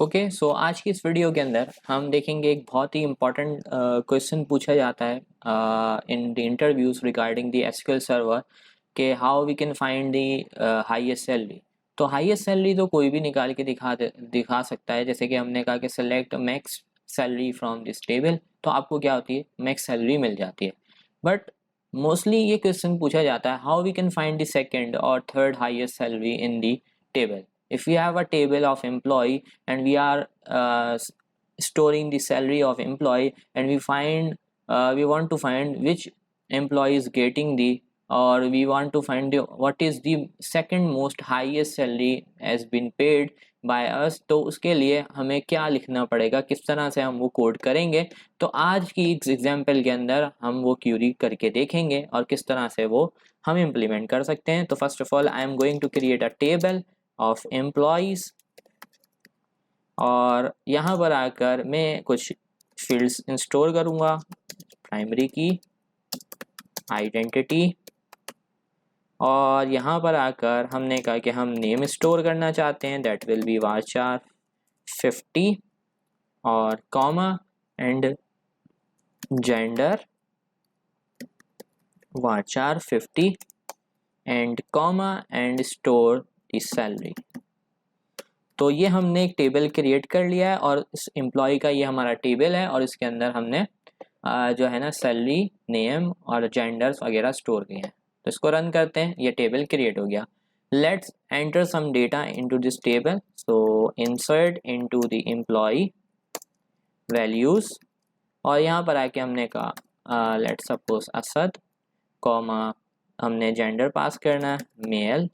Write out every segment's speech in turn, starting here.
Okay so आज की इस वीडियो के अंदर हम देखेंगे एक बहुत ही इम्पॉर्टेंट क्वेश्चन पूछा जाता है in the interviews regarding the SQL server के how we can find the highest salary. तो हाईएस्ट सैलरी तो कोई भी निकाल के दिखा सकता है। जैसे कि हमने कहा कि select max salary from this table, तो आपको क्या होती है, मैक्स सैलरी मिल जाती है। बट मोस्टली ये क्वेश्चन पूछा जाता है how we can find the second और third highest salary in the table. If we have a table of employee and we are storing the salary of employee, and we want to find which employee is getting the, or we want to find what is the second most highest salary has been paid by us, तो उसके लिए हमें क्या लिखना पड़ेगा, किस तरह से हम वो कोड करेंगे। तो आज की इस एग्जाम्पल के अंदर हम वो क्यूरी करके देखेंगे और किस तरह से वो हम इम्प्लीमेंट कर सकते हैं। तो first of all I am going to create a table of employees, और यहाँ पर आकर मैं कुछ फील्ड्स इंस्टोर करूँगा। प्राइमरी की, आइडेंटिटी, और यहाँ पर आकर हमने कहा कि हम नेम स्टोर करना चाहते हैं, दैट विल बी वाचार 50, और comma and gender varchar 50 and comma and store the salary. तो ये हमने एक टेबल क्रिएट कर लिया है और इस एम्प्लॉय का ये हमारा टेबल है, और इसके अंदर हमने जो है ना सैलरी, नेम और जेंडर्स वगैरह स्टोर किए हैं। तो इसको रन करते हैं, ये टेबल क्रिएट हो गया। Let's enter some data into this table. So insert into the employee values, और यहाँ पर आके हमने कहा लेट्स सपोज असद, कॉमा हमने जेंडर पास करना है मेल,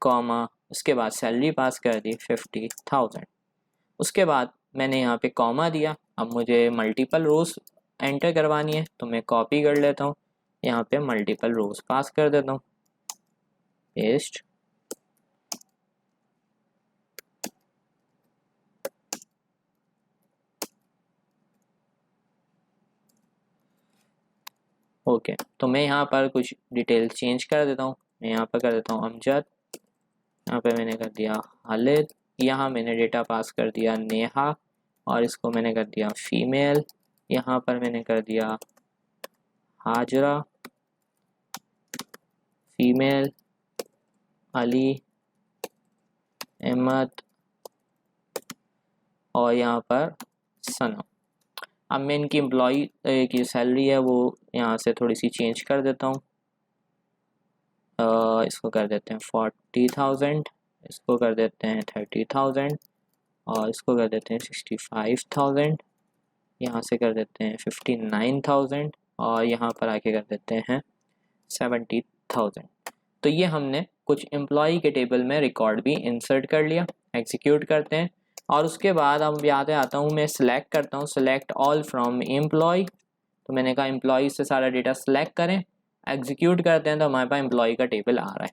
कॉमा उसके बाद सैलरी पास कर दी 50,000। उसके बाद मैंने यहाँ पे कॉमा दिया। अब मुझे मल्टीपल रोज एंटर करवानी है, तो मैं कॉपी कर लेता हूँ, यहाँ पे मल्टीपल रोज पास कर देता हूँ, पेस्ट। ओके, तो मैं यहाँ पर कुछ डिटेल चेंज कर देता हूँ। मैं यहाँ पर कर देता हूँ अमजद, यहाँ पे मैंने कर दिया खालिद, यहाँ मैंने डेटा पास कर दिया नेहा, और इसको मैंने कर दिया फीमेल, यहाँ पर मैंने कर दिया हाजरा फीमेल, अली, अहमद, और यहाँ पर सनम। अब मैं इनकी एम्प्लॉय की सैलरी है वो यहाँ से थोड़ी सी चेंज कर देता हूँ। इसको कर देते हैं 40,000, इसको कर देते हैं 30,000, और इसको कर देते हैं 65,000, यहाँ से कर देते हैं 59,000, और यहाँ पर आके कर देते हैं 70,000। तो ये हमने कुछ एम्प्लॉय के टेबल में रिकॉर्ड भी इंसर्ट कर लिया। एग्जीक्यूट करते हैं, और उसके बाद अब यहाँ पे आता हूँ, मैं सिलेक्ट करता हूँ सिलेक्ट ऑल फ्रॉम एम्प्लॉय। तो मैंने कहा एम्प्लॉय से सारा डेटा सेलेक्ट करें। एग्जीक्यूट करते हैं तो हमारे पास एम्प्लॉय का टेबल आ रहा है।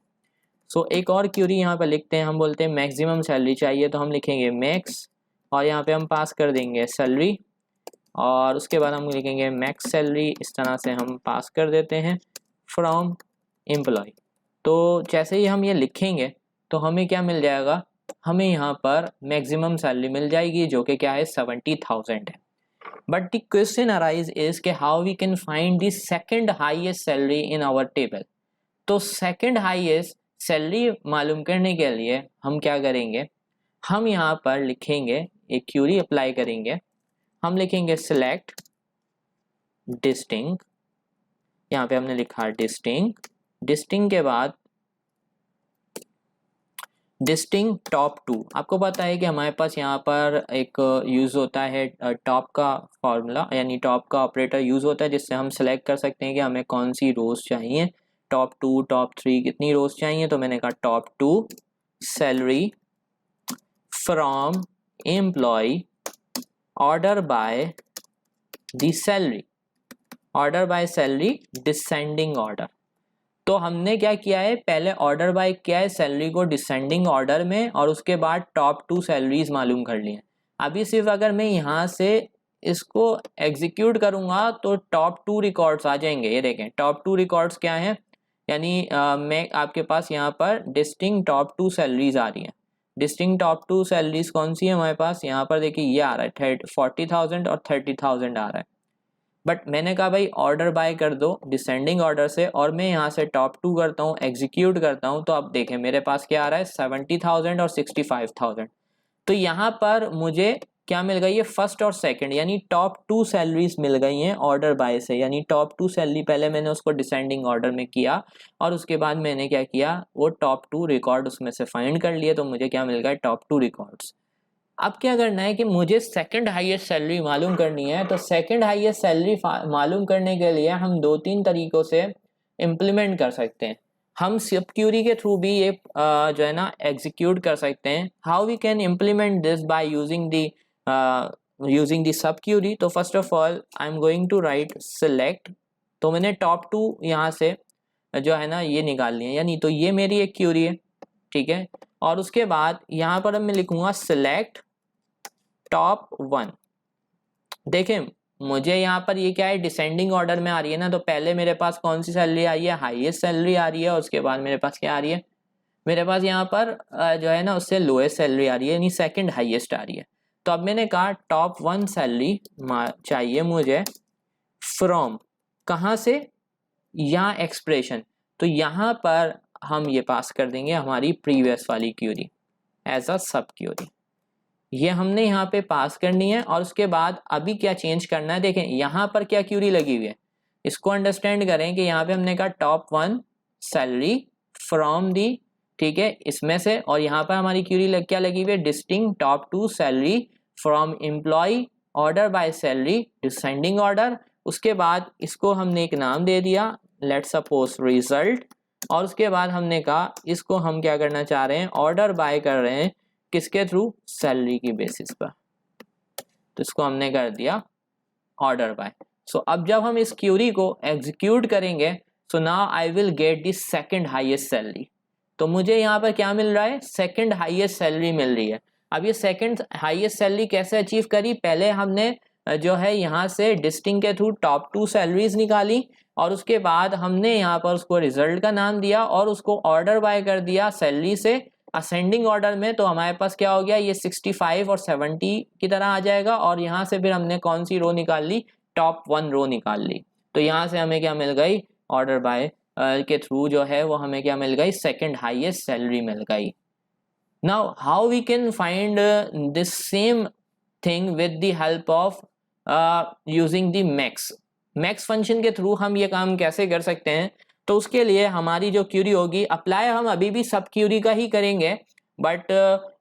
सो एक और क्यूरी यहाँ पे लिखते हैं, हम बोलते हैं मैक्सिमम सैलरी चाहिए, तो हम लिखेंगे मैक्स, और यहाँ पे हम पास कर देंगे सैलरी, और उसके बाद हम लिखेंगे मैक्स सैलरी। इस तरह से हम पास कर देते हैं फ्रॉम एम्प्लॉय। तो जैसे ही हम ये लिखेंगे तो हमें क्या मिल जाएगा, हमें यहाँ पर मैक्सिमम सैलरी मिल जाएगी, जो कि क्या है 70,000 है। But the question arise is के how we can find the second highest salary in our table. तो सेकंड हाईएस्ट सैलरी मालूम करने के लिए हम क्या करेंगे, हम यहाँ पर लिखेंगे, एक क्यूरी अप्लाई करेंगे। हम लिखेंगे सिलेक्ट डिस्टिंग, यहाँ पे हमने लिखा डिस्टिंग, डिस्टिंग के बाद डिस्टिंग टॉप टू। आपको पता है कि हमारे पास यहाँ पर एक यूज़ होता है टॉप का फॉर्मूला, यानी टॉप का ऑपरेटर यूज़ होता है, जिससे हम सेलेक्ट कर सकते हैं कि हमें कौन सी रोज चाहिए, टॉप टू, टॉप थ्री, कितनी रोज चाहिए। तो मैंने कहा top two salary from employee order by the salary, order by salary descending order. तो हमने क्या किया है, पहले ऑर्डर बाय किया है सैलरी को डिसेंडिंग ऑर्डर में, और उसके बाद टॉप टू सैलरीज मालूम कर ली हैं। अभी सिर्फ अगर मैं यहाँ से इसको एग्जीक्यूट करूँगा तो टॉप टू रिकॉर्ड्स आ जाएंगे। ये देखें टॉप टू रिकॉर्ड्स क्या हैं, यानी मैं आपके पास यहाँ पर डिस्टिंग टॉप टू सैलरीज आ रही हैं। डिस्टिंग टॉप टू सैलरीज कौन सी है हमारे पास, यहाँ पर देखिए ये आ रहा है 40,000 और 30,000 आ रहा है। बट मैंने कहा भाई ऑर्डर बाय कर दो डिसेंडिंग ऑर्डर से, और मैं यहाँ से टॉप टू करता हूँ, एग्जीक्यूट करता हूँ, तो अब देखें मेरे पास क्या आ रहा है 70,000 और 65,000। तो यहाँ पर मुझे क्या मिल गई है, फर्स्ट और सेकंड यानी टॉप टू सैलरीज मिल गई हैं ऑर्डर बाय से। यानी टॉप टू सैलरी पहले मैंने उसको डिसेंडिंग ऑर्डर में किया और उसके बाद मैंने क्या किया, वो टॉप टू रिकॉर्ड उसमें से फाइंड कर लिए, तो मुझे क्या मिल गया, टॉप टू रिकॉर्ड्स। अब क्या करना है कि मुझे सेकंड हाईएस्ट सैलरी मालूम करनी है। तो सेकंड हाईएस्ट सैलरी मालूम करने के लिए हम दो तीन तरीकों से इम्प्लीमेंट कर सकते हैं। हम सब क्यूरी के थ्रू भी ये जो है ना एग्जीक्यूट कर सकते हैं। How we can implement this by using the subquery. तो first of all I am going to write select, तो मैंने टॉप टू यहाँ से जो है ना ये निकाल लिया, यानी तो ये मेरी एक क्यूरी है, ठीक है। और उसके बाद यहाँ पर मैं लिखूंगा सिलेक्ट टॉप वन। देखें मुझे यहाँ पर ये क्या है, डिसेंडिंग ऑर्डर में आ रही है ना, तो पहले मेरे पास कौन सी सैलरी आ रही है, हाईएस्ट सैलरी आ रही है, और उसके बाद मेरे पास क्या आ रही है, मेरे पास यहाँ पर जो है ना उससे लोएस्ट सैलरी आ रही है, यानी सेकंड हाईएस्ट आ रही है। तो अब मैंने कहा टॉप वन सैलरी चाहिए मुझे फ्रॉम, कहाँ से, यहाँ एक्सप्रेशन। तो यहाँ पर हम ये पास कर देंगे हमारी प्रीवियस वाली क्यूरी एज अ सब क्यूरी, ये हमने यहाँ पे पास करनी है। और उसके बाद अभी क्या चेंज करना है, देखें यहाँ पर क्या क्यूरी लगी हुई है, इसको अंडरस्टैंड करें कि यहाँ पे हमने कहा top one salary from the, ठीक है, इसमें से, और यहाँ पर हमारी क्यूरी क्या लगी हुई है, distinct top two salary from employee order by salary descending order. उसके बाद इसको हमने एक नाम दे दिया, लेट्स सपोज रिजल्ट, और उसके बाद हमने कहा इसको हम क्या करना चाह रहे हैं, ऑर्डर बाय कर रहे हैं किसके थ्रू, सैलरी की बेसिस पर, तो इसको हमने कर दिया ऑर्डर बाय। सो अब जब हम इस क्यूरी को एग्जीक्यूट करेंगे, so now I will get the second highest salary. तो मुझे यहाँ पर क्या मिल रहा है, सेकंड हाईएस्ट सैलरी मिल रही है। अब ये सेकंड हाईएस्ट सैलरी कैसे अचीव करी, पहले हमने जो है यहाँ से डिस्टिंग के थ्रू टॉप टू सैलरीज निकाली, और उसके बाद हमने यहाँ पर उसको रिजल्ट का नाम दिया और उसको ऑर्डर बाय कर दिया सैलरी से असेंडिंग ऑर्डर में। तो हमारे पास क्या हो गया, ये 65 और 70 की तरह आ जाएगा, और यहाँ से फिर हमने कौन सी रो निकाल ली, टॉप वन रो निकाल ली। तो यहाँ से हमें क्या मिल गई, ऑर्डर बाय के थ्रू जो है वो हमें क्या मिल गई, सेकंड हाईएस्ट सैलरी मिल गई। Now how we can find this same thing with the help of using the max function के थ्रू हम ये काम कैसे कर सकते हैं। तो उसके लिए हमारी जो क्यूरी होगी, अप्लाई हम अभी भी सब क्यूरी का ही करेंगे, बट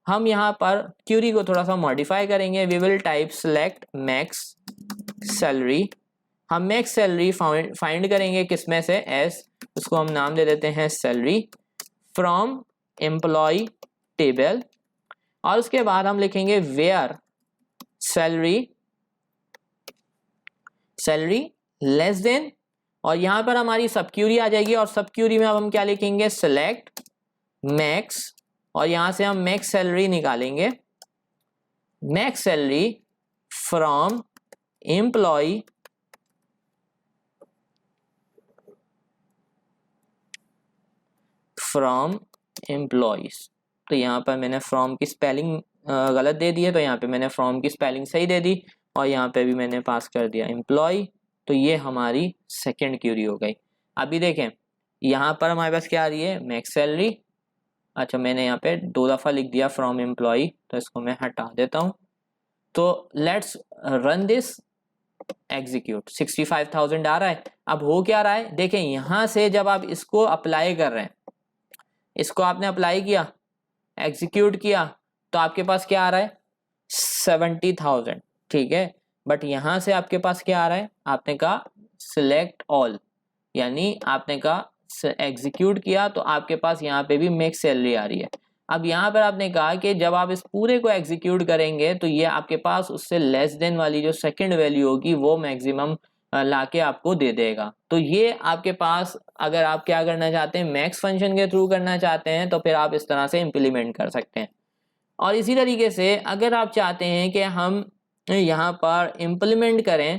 हम यहाँ पर क्यूरी को थोड़ा सा मॉडिफाई करेंगे। We will type select max salary, हम मैक्स सैलरी फाइंड करेंगे किसमें से, एस, उसको हम नाम दे देते हैं सैलरी फ्रॉम एम्प्लॉय टेबल, और उसके बाद हम लिखेंगे वेयर सैलरी लेस देन, और यहां पर हमारी सब क्यूरी आ जाएगी, और सब क्यूरी में अब हम क्या लिखेंगे, सिलेक्ट मैक्स, और यहां से हम मैक्स सैलरी निकालेंगे, max salary from employ from employees. तो यहाँ पर मैंने फ्रॉम की स्पेलिंग गलत दे दी है, तो यहाँ पे मैंने फ्रॉम की स्पेलिंग सही दे दी, और यहाँ पे भी मैंने पास कर दिया एम्प्लॉय। तो ये हमारी सेकंड क्यूरी हो गई। अभी देखें यहाँ पर हमारे पास क्या आ रही है, मैक्स सैलरी, अच्छा मैंने यहाँ पे दो दफ़ा लिख दिया फ्रॉम एम्प्लॉय, तो इसको मैं हटा देता हूँ। तो लेट्स रन दिस, एग्जीक्यूट, 65,000 आ रहा है। अब हो क्या रहा है, देखें यहाँ से जब आप इसको अप्लाई कर रहे हैं, इसको आपने अप्लाई किया, एग्जीक्यूट किया, तो आपके पास क्या आ रहा है, 70,000, ठीक है। बट यहाँ से आपके पास क्या आ रहा है, आपने कहा सिलेक्ट ऑल, यानी आपने कहा एग्जीक्यूट किया, तो आपके पास यहाँ पे भी मैक्स सैलरी आ रही है। अब यहाँ पर आपने कहा कि जब आप इस पूरे को एग्जीक्यूट करेंगे तो ये आपके पास उससे लेस देन वाली जो सेकंड वैल्यू होगी वो मैक्सिमम लाके आपको दे देगा। तो ये आपके पास, अगर आप क्या करना चाहते हैं, मैक्स फंक्शन के थ्रू करना चाहते हैं, तो फिर आप इस तरह से इम्प्लीमेंट कर सकते हैं। और इसी तरीके से अगर आप चाहते हैं कि हम यहाँ पर इम्प्लीमेंट करें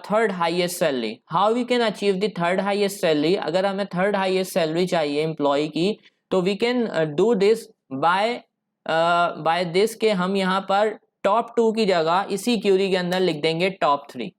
third highest salary, how we can achieve the third highest salary. अगर हमें थर्ड हाईएस्ट सैलरी चाहिए एम्प्लॉय की, तो we can do this by by this के हम यहाँ पर टॉप 2 की जगह इसी क्यूरी के अंदर लिख देंगे टॉप 3।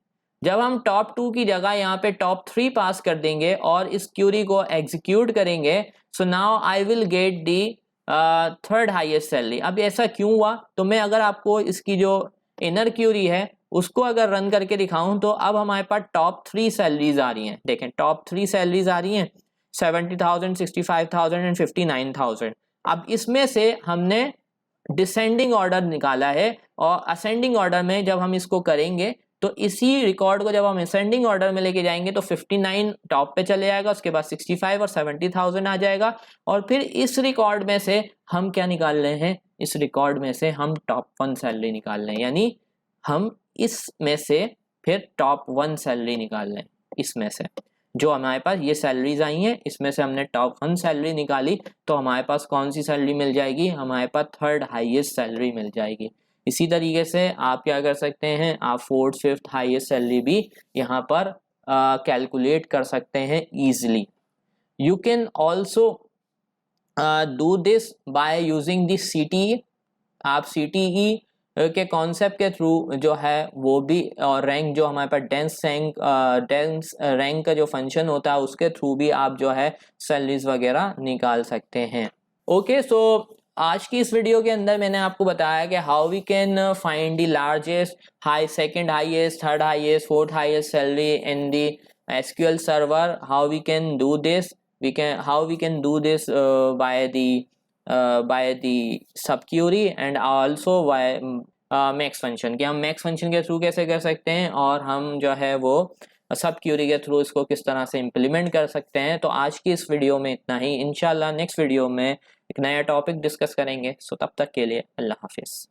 जब हम टॉप 2 की जगह यहाँ पे टॉप 3 पास कर देंगे और इस क्यूरी को एग्जीक्यूट करेंगे, so now I will get the third highest salary. अब ऐसा क्यों हुआ, तो मैं अगर आपको इसकी जो इनर क्यूरी है उसको अगर रन करके दिखाऊं तो अब हमारे पास टॉप 3 सैलरीज आ रही हैं। देखें टॉप 3 सैलरीज आ रही हैं 70,000, 65,000 एंड 59,000। अब इसमें से हमने डिसेंडिंग ऑर्डर निकाला है और असेंडिंग ऑर्डर में जब हम इसको करेंगे तो इसी रिकॉर्ड को जब हम असेंडिंग ऑर्डर में लेके जाएंगे तो 59 टॉप पे चले जाएगा, उसके बाद 65 और 70,000 आ जाएगा। और फिर इस रिकॉर्ड में से हम क्या निकाल रहे हैं, इस रिकॉर्ड में से हम टॉप 1 सैलरी निकाल रहे हैं, यानी हम इसमें से फिर टॉप 1 सैलरी निकाल रहे हैं। इसमें से जो हमारे पास ये सैलरीज आई हैं इसमें से हमने टॉप 1 सैलरी निकाली तो हमारे पास कौन सी सैलरी मिल जाएगी, हमारे पास थर्ड हाईएस्ट सैलरी मिल जाएगी। इसी तरीके से आप क्या कर सकते हैं, आप फोर्थ फिफ्थ हाईएस्ट सैलरी भी यहाँ पर कैलकुलेट कर सकते हैं easily. You can also do this by using the CTE। आप CTE के कॉन्सेप्ट के थ्रू जो है वो भी, और रैंक जो हमारे पास डेंस रैंक का जो फंक्शन होता है उसके थ्रू भी आप जो है सैलरीज वगैरह निकाल सकते हैं। ओके, सो आज की इस वीडियो के अंदर मैंने आपको बताया कि how we can find the largest second highest, third highest, fourth highest salary in the SQL server. How we can do this, how we can do this by the subquery and also by max function, कि हम max function के through कैसे कर सकते हैं और हम जो है वो सब क्यूरी के थ्रू इसको किस तरह से इम्प्लीमेंट कर सकते हैं। तो आज की इस वीडियो में इतना ही। इंशाल्लाह नेक्स्ट वीडियो में एक नया टॉपिक डिस्कस करेंगे। सो तब तक के लिए अल्लाह हाफिज़।